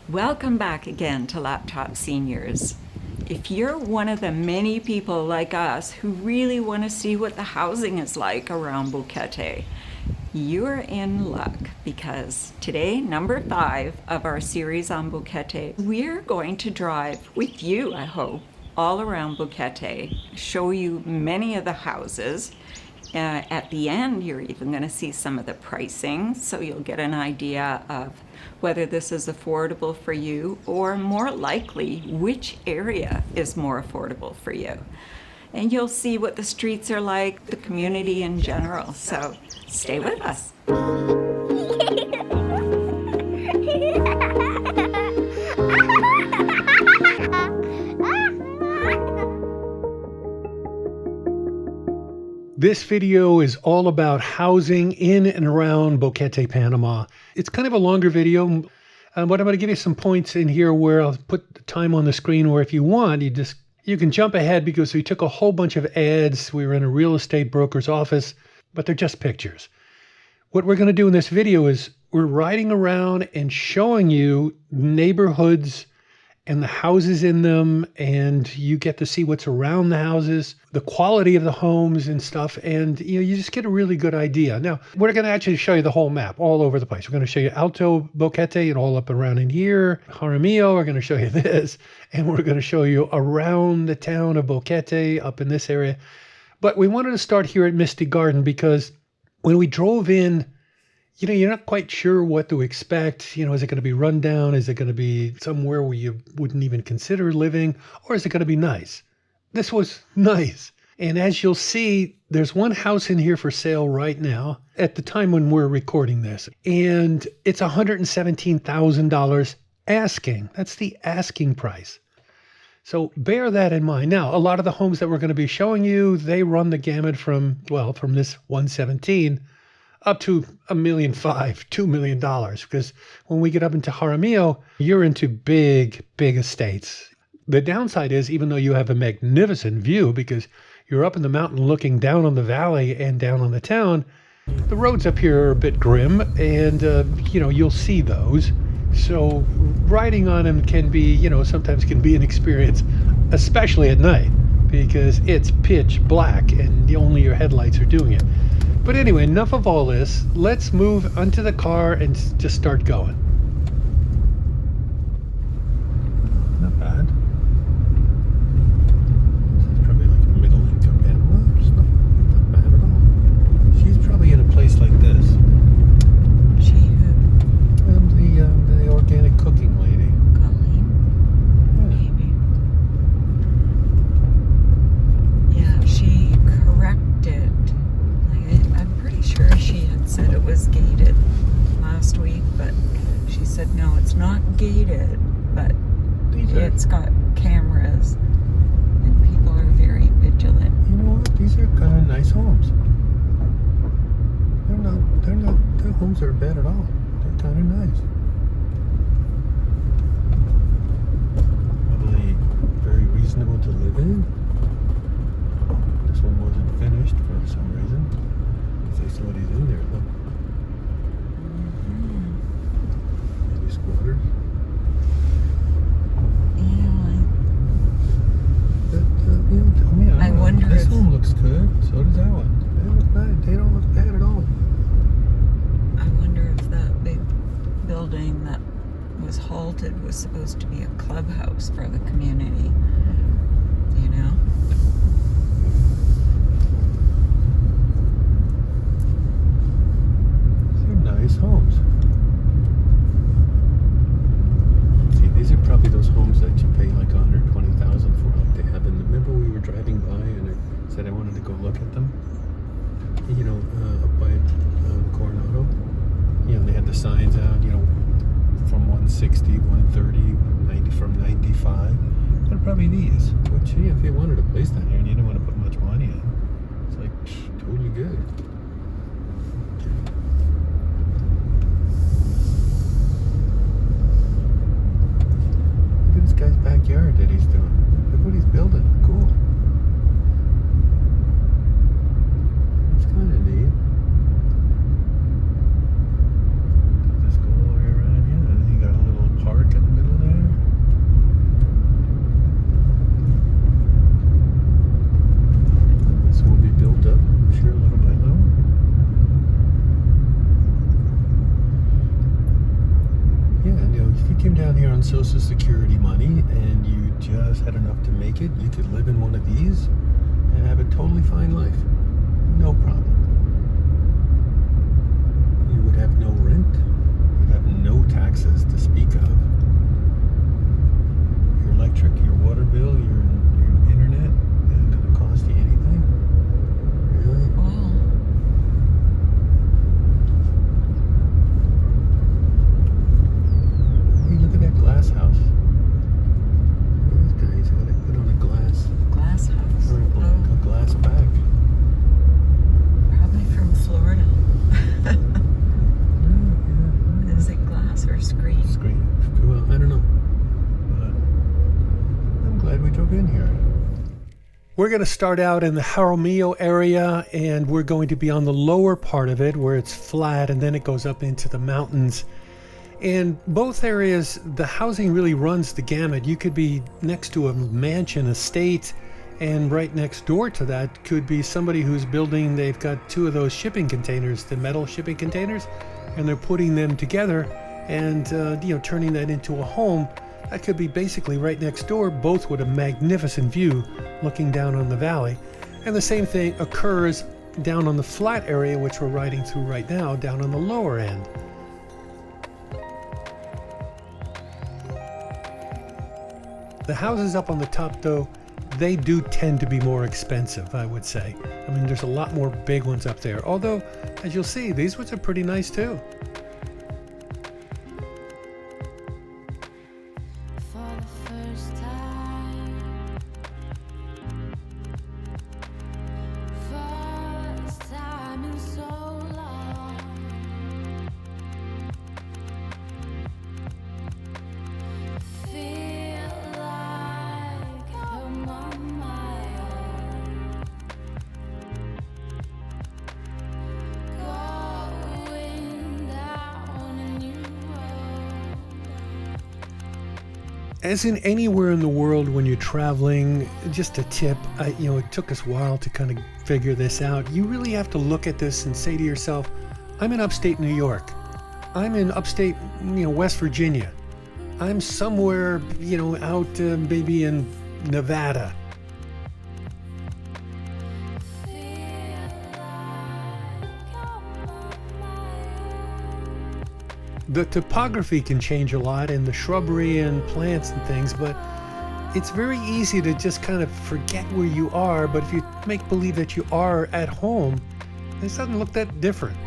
Welcome back again to Laptop Seniors. If you're one of the many people like us who really want to see what the housing is like around Boquete, you're in luck because today, number 5 of our series on Boquete, we're going to drive with you, I hope, all around Boquete, show you many of the houses. At the end, you're even going to see some of the pricing, so you'll get an idea of whether this is affordable for you, or more likely, which area is more affordable for you. And you'll see what the streets are like, the community in general. So stay with us. This video is all about housing in and around Boquete, Panama. It's kind of a longer video, but I'm going to give you some points in here where I'll put the time on the screen, where if you want, you can jump ahead because we took a whole bunch of ads. We were in a real estate broker's office, but they're just pictures. What we're going to do in this video is we're riding around and showing you neighborhoods and the houses in them, and you get to see what's around the houses, the quality of the homes and stuff, and you just get a really good idea. Now, we're going to actually show you the whole map all over the place. We're going to show you Alto Boquete and all up around in here. Jaramillo, we're going to show you this, and we're going to show you around the town of Boquete up in this area. But we wanted to start here at Misty Garden because when we drove in, you're not quite sure what to expect. Is it going to be run down? Is it going to be somewhere where you wouldn't even consider living? Or is it going to be nice? This was nice. And as you'll see, there's one house in here for sale right now at the time when we're recording this. And it's $117,000 asking. That's the asking price. So bear that in mind. Now, a lot of the homes that we're going to be showing you, they run the gamut from this 117 up to $1.5 million, $2 million. Because when we get up into Jaramillo, you're into big, big estates. The downside is, even though you have a magnificent view, because you're up in the mountain looking down on the valley and down on the town, the roads up here are a bit grim, and you'll see those. So riding on them can be, sometimes can be an experience, especially at night, because it's pitch black and only your headlights are doing it. But anyway, enough of all this. Let's move onto the car and just start going. Not bad. This is probably like a middle income Panama. It's not bad at all. She's probably in a place like this. She who? The organic cooking lady. Colleen? Yeah. Yeah, she corrected. I'm pretty sure she had said it was gated last week, but she said no, it's not gated, but it's got cameras and people are very vigilant. You know what? These are kind of nice homes. Their homes aren't bad at all. They're kind of nice. Probably very reasonable to live in. This one wasn't finished for some reason. There's somebody in there, look. Maybe squatters. I wonder this if home looks good. So does that one. They look bad. They don't look bad at all. I wonder if that big building that was halted was supposed to be a clubhouse for the community. Nice homes. See, these are probably those homes that you pay like $120,000 for, like they have in the. Remember we were driving by and I said I wanted to go look at them. Up by Coronado. They had the signs out. From 160, 130, 90, from 95. They're probably these. Which, if you wanted a place down here and you didn't want to put much money in, it's like totally good. This guy's backyard that he's doing. Look what he's building. Cool. It's kind of neat. Just go all the way around here. And he got a little park in the middle. down here on Social Security money and you just had enough to make it, you could live in one of these and have a totally fine life. No problem. You would have no rent. You'd have no taxes to speak of. Your electric, your water bill, your internet isn't going to cost you anything. Really? Wow. Hey, look at that glass house. These guys got to put on a Glass house. or a glass back. Probably from Florida. Is it glass or screen? Screen. Well, I don't know. But I'm glad we drove in here. We're going to start out in the Jaramillo area, and we're going to be on the lower part of it where it's flat, and then it goes up into the mountains. And both areas, the housing really runs the gamut. You could be next to a mansion estate, and right next door to that could be somebody who's building, they've got two of those shipping containers, the metal shipping containers, and they're putting them together and turning that into a home. That could be basically right next door, both with a magnificent view looking down on the valley. And the same thing occurs down on the flat area, which we're riding through right now, down on the lower end. The houses up on the top, though, they do tend to be more expensive, I would say. I mean, there's a lot more big ones up there. Although, as you'll see, these ones are pretty nice too. As in anywhere in the world when you're traveling, just a tip, it took us a while to kind of figure this out. You really have to look at this and say to yourself, I'm in upstate New York. I'm in upstate, West Virginia. I'm somewhere, out maybe in Nevada. The topography can change a lot and the shrubbery and plants and things, but it's very easy to just kind of forget where you are. But if you make believe that you are at home, it doesn't look that different.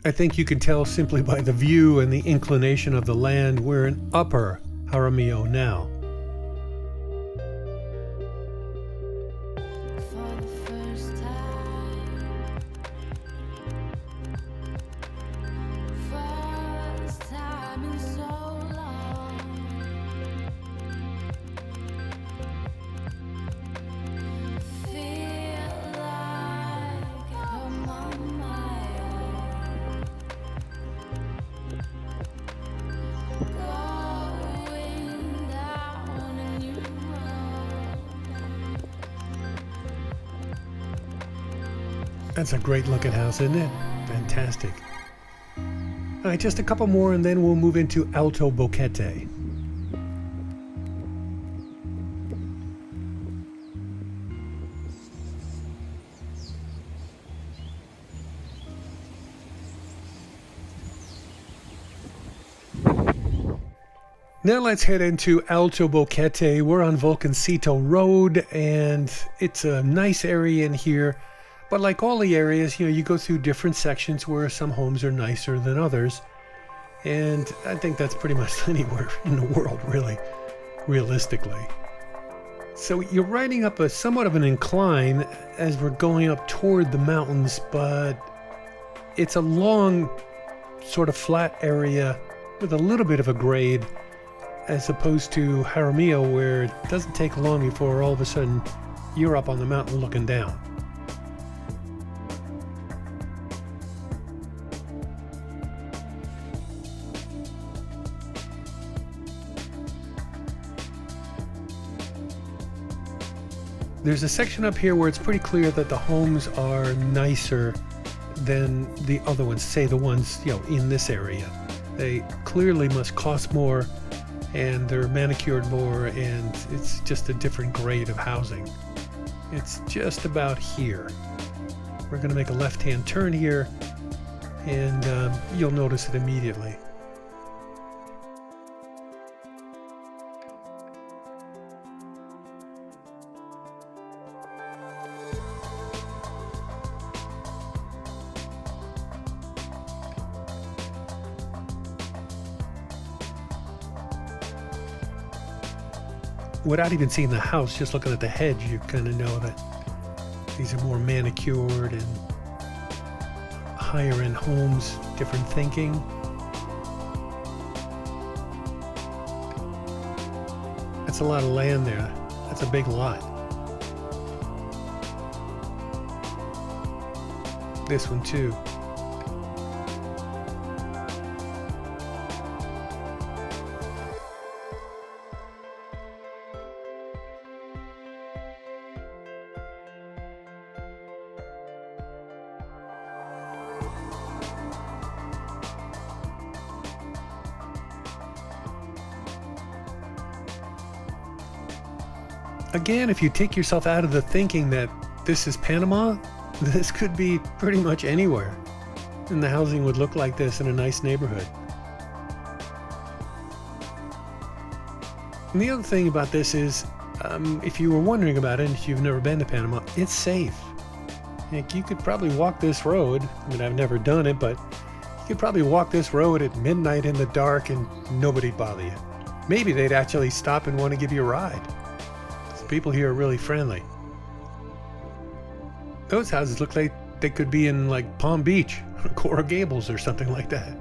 I think you can tell simply by the view and the inclination of the land we're in Upper Jaramillo now. That's a great looking house, isn't it? Fantastic. All right, just a couple more and then we'll move into Alto Boquete. Now let's head into Alto Boquete. We're on Volcancito Road and it's a nice area in here. But like all the areas, you go through different sections where some homes are nicer than others. And I think that's pretty much anywhere in the world, really, realistically. So you're riding up somewhat of an incline as we're going up toward the mountains, but it's a long, sort of flat area with a little bit of a grade, as opposed to Jaramillo, where it doesn't take long before all of a sudden you're up on the mountain looking down. There's a section up here where it's pretty clear that the homes are nicer than the other ones, say the ones, in this area. They clearly must cost more, and they're manicured more, and it's just a different grade of housing. It's just about here. We're going to make a left-hand turn here, and you'll notice it immediately. Without even seeing the house, just looking at the hedge, you kind of know that these are more manicured and higher end homes, different thinking. That's a lot of land there. That's a big lot. This one too. Again, if you take yourself out of the thinking that this is Panama, this could be pretty much anywhere, and the housing would look like this in a nice neighborhood. And the other thing about this is, if you were wondering about it, and if you've never been to Panama, it's safe. Like, you could probably walk this road. I mean, I've never done it, but you could probably walk this road at midnight in the dark and nobody'd bother you. Maybe they'd actually stop and want to give you a ride. People here are really friendly. Those houses look like they could be in like Palm Beach or Coral Gables or something like that.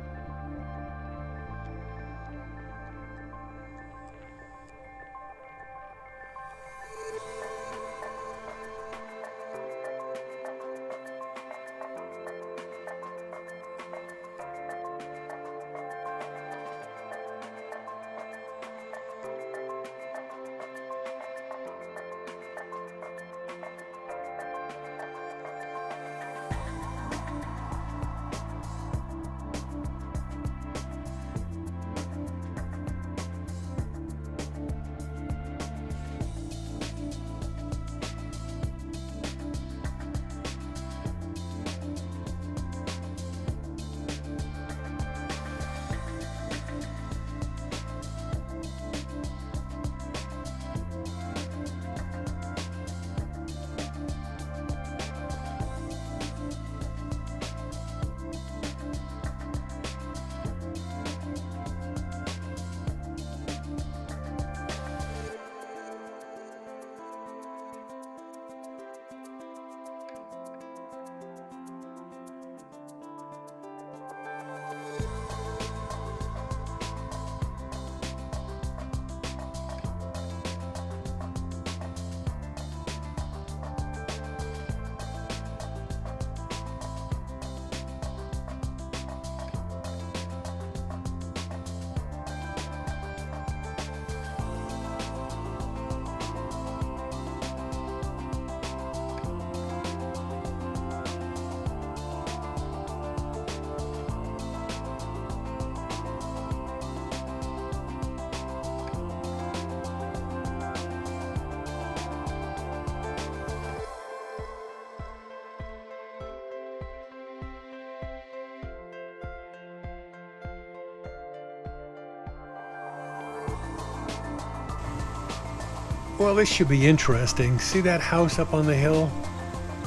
Well, this should be interesting. See that house up on the hill?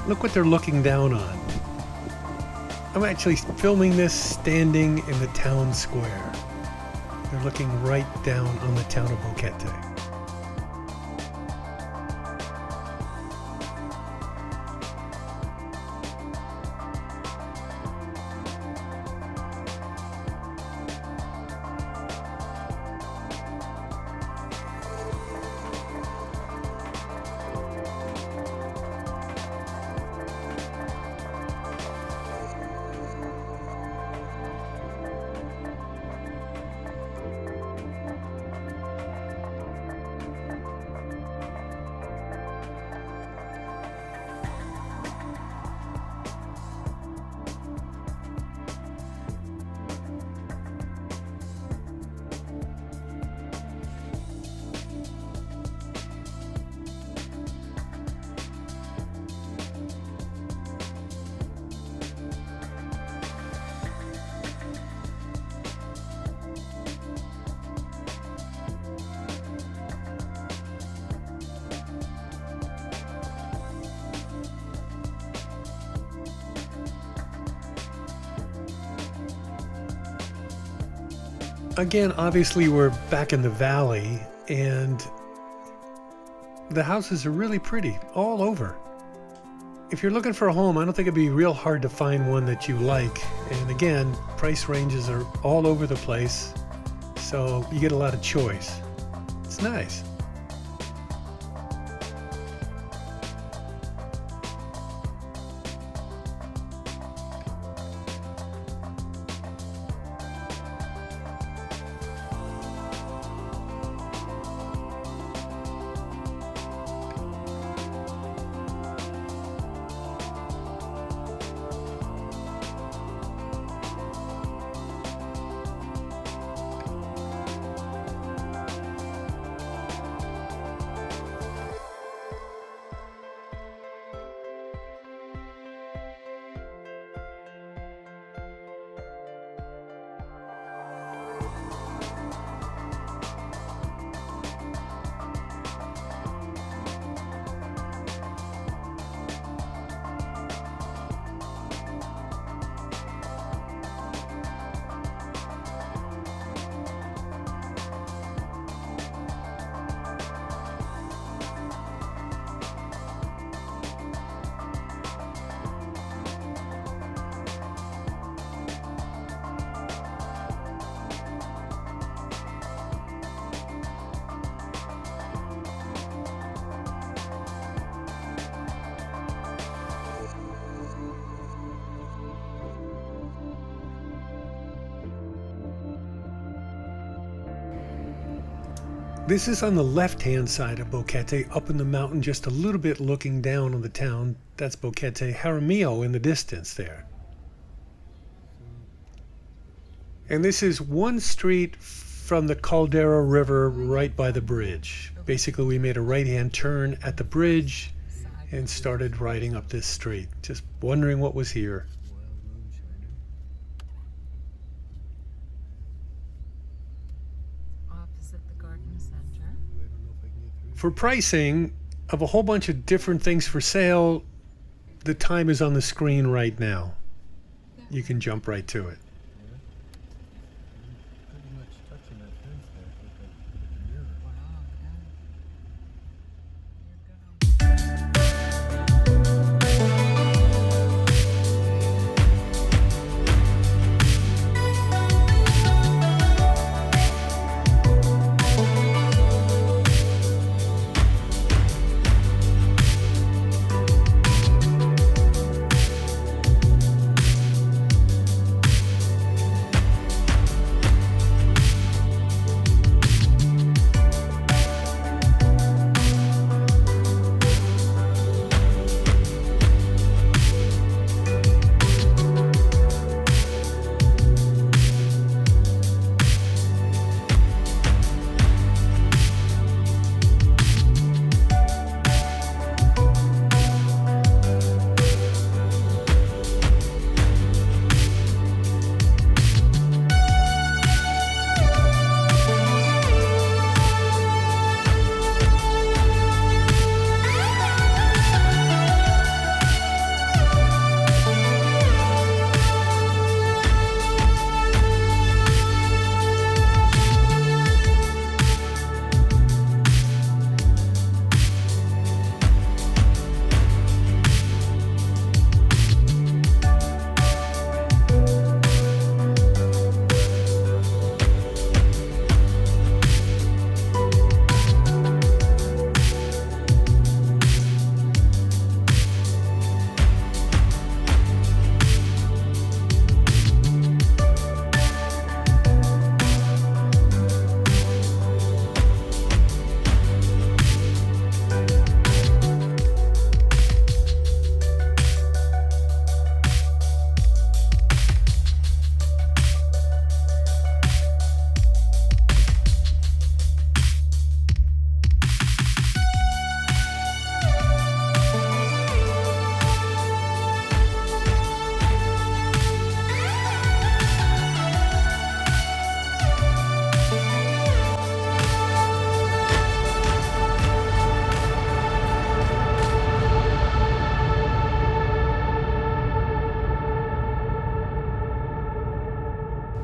Look what they're looking down on. I'm actually filming this standing in the town square. They're looking right down on the town of Boquete. Again, obviously we're back in the valley, and the houses are really pretty all over. If you're looking for a home, I don't think it'd be real hard to find one that you like. And again, price ranges are all over the place, so you get a lot of choice. It's nice. This is on the left-hand side of Boquete, up in the mountain just a little bit looking down on the town. That's Boquete. Jaramillo in the distance there. And this is one street from the Caldera River right by the bridge. Basically, we made a right-hand turn at the bridge and started riding up this street, just wondering what was here. For pricing of a whole bunch of different things for sale, the time is on the screen right now. You can jump right to it.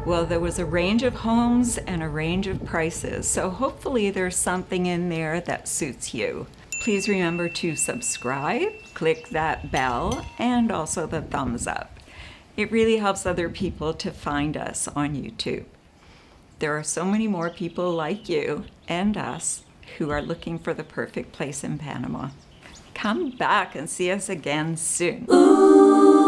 Well, there was a range of homes and a range of prices, so hopefully there's something in there that suits you. Please remember to subscribe, click that bell, and also the thumbs up. It really helps other people to find us on YouTube. There are so many more people like you and us who are looking for the perfect place in Panama. Come back and see us again soon. Ooh.